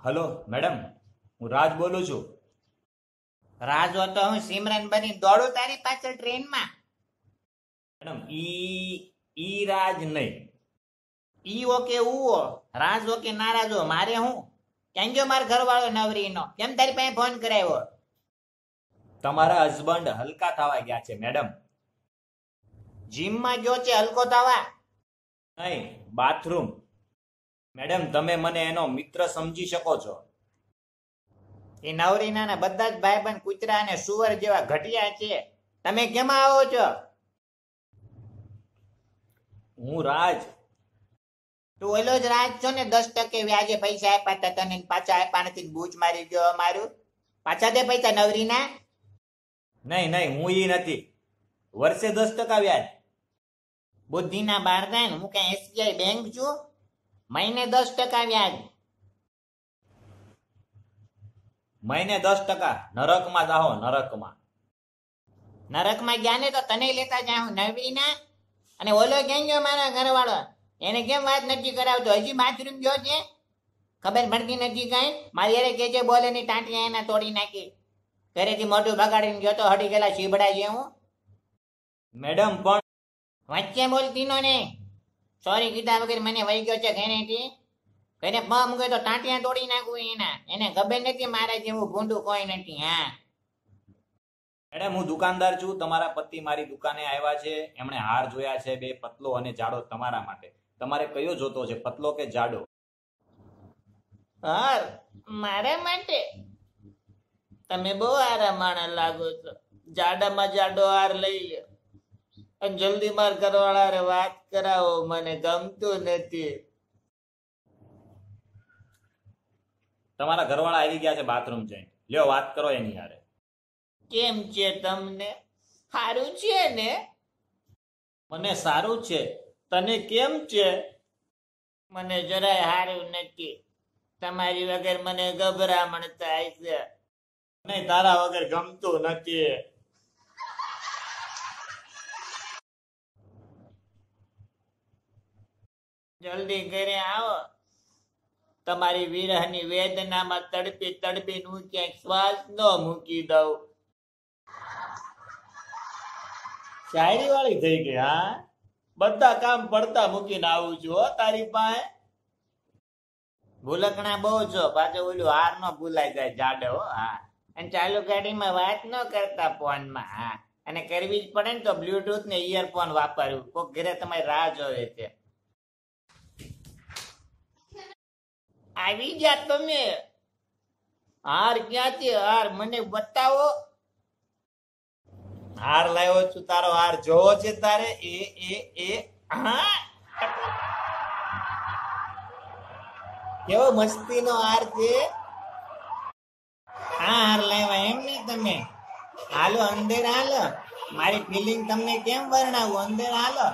Hello madam, હું રાજ બોલું છું. રાજ હો તો હું સિમરન બની દોડું તારી પાછળ ટ્રેનમાં. મેડમ ઈ રાજ નહીં. ઈ ઓકે ઉઓ રાજ ઓકે નારાજ હો મારે હું ક્યાં ગયો માર ઘરવાળો નવરીનો કેમ તારી પાસે ફોન કરાવ્યો? તમારા હસબન્ડ હલકા થવા ગયા છે મેડમ. જીમમાં ગયો છે હલકો થવા? નહીં, બાથરૂમ. મેડમ તમે મને એનો મિત્ર સમજી શકો છો. એ નવરીના બધા જ ભાઈબંધ કૂતરા અને સુવર જેવા ઘટિયા છે. તમે કેમાં આવો છો? હું રાજ. તું ઓલો જ રાજ છો ને 10% વ્યાજે પૈસા આપ્યા હતા તને પાછા આપ્યા નથી બૂચ મારી ગયો મારું? પાછા દે પૈસા નવરીના. નહીં, હું ઈ નથી. વર્ષે 10% વ્યાજ. બુદ્ધિના બારદાન, હું કઈ SBI બેંક છું? મહિને 10% વ્યાજ. મહિને 10%. નરકમાં જાઓ, નરકમાં. નરકમાં ગયા ને તો તને લેતા જાઉં નવરીના. અને ઓલો કેમ ગયો મારા ઘરવાળો? એને કેમ વાત નથી કરાવતો? હજી બાથરૂમ ગયો છે? ખબર પડતી નથી કઈ? મારી યારે કે છે બોલે ની ટાંટિયા એના તોડી નાખી. ઘરેથી મોઢું બગાડીને ગયો તો હટી ગયેલા શીબડા જેવું. મેડમ પણ વચ્ચે બોલતી નો ને. સોરી કીધા વગર મને વહી ગયો છે ઘરેથી. ઘરે પગ મૂકે તો ટાંટિયા તોડી નાખું એના. એને ખબર નથી મારા જેવું ભૂંડું કોઈ નથી. હા મેડમ, હું દુકાનદાર છું. તમારા પતિ મારી દુકાને આવ્યા છે. એમણે હાર જોયા છે, બે પતલો અને જાડો તમારા માટે. તમારે કયો જોતો છે, પતલો કે જાડો? હાર મારા માટે? તમે બહુ આરા માણસ લાગો છો. જાડામાં જાડો હાર લઈ લ્યો અને જલ્દી માર ઘરવાળા વાત કરાવો, મને ગમતું નથી. તમારા ઘરવાળા આવી ગયા છે બાથરૂમ જઈને. લ્યો વાત કરો એની હારે. કેમ છે તમને? સારું છે ને? મને સારું છે. તને કેમ છે? મને જરાય સારું નથી. તમારી વગર મને ગભરામણ થાય છે. નહીં, તારા વગર ગમતું નથી. જલ્દી ઘરે આવો. તમારી વિરહની વેદનામાં તડપી તડપી હું ક્યાંક શ્વાસ ન મૂકી દઉં. શાયરી વાળી થઈ ગઈ. હા, બધા કામ પડતા મૂકીને આવું છું હો તારી પાસે. ભૂલકણા બહુ છો. પાછો ઓલું હાર ન ભૂલાઈ જાય જાડો. હા, અને ચાલુ ગાડીમાં વાત ન કરતા ફોનમાં. હા, અને કરવી જ પડે ને તો બ્લ્યુટૂથ ને ઇયરફોન વાપરવું. કોક ઘરે તમારી રાહ જોવે છે. આવી જા તમે. હાર ક્યાંથી? હાર મને બતાવો. હાર લાવ્યો છું. તારો હાર જોવો છે તારે? એ હા, કેવો મસ્તીનો હાર છે. હા હાર લાવ્યા એમ ને તમે? હાલો અંદર હાલો. મારી ફિલિંગ તમને કેમ વર્ણાવું? અંદર હાલો.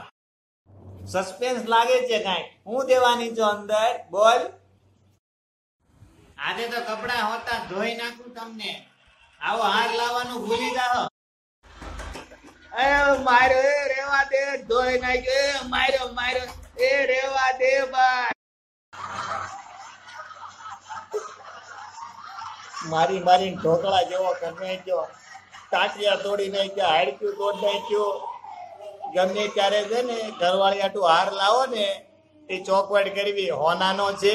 સસ્પેન્સ લાગે છે કાંઈ. હું દેવાની છો અંદર? બોલ. આજે તો કપડા હોતા ધોઈ નાખું તમને. આવો હાર લાવવાનું ભૂલી જાઓ. મારો એ રેવા દે, ધોઈ નાખ્યો. મારો એ રેવા દે ભાઈ. મારી ઢોકળા જેવો કરી નાખ્યો. ટાટિયા તોડી નાખ્યા, હાડક્યું તોડી નાખ્યું. ગમે ત્યારે છે ને ઘરવાળી આટલું હાર લાવો ને એ ચોકવટ કરવી. હોનાનો છે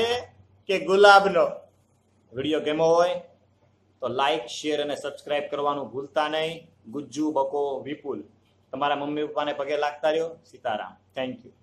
કે ગુલાબનો? વિડીયો ગેમો હોય તો લાઈક, શેર અને સબસ્ક્રાઇબ કરવાનું ભૂલતા નહીં. ગુજ્જુ, બકો, વિપુલ, તમારા મમ્મી પપ્પાને પગે લાગતા રહ્યો. સીતારામ. Thank you.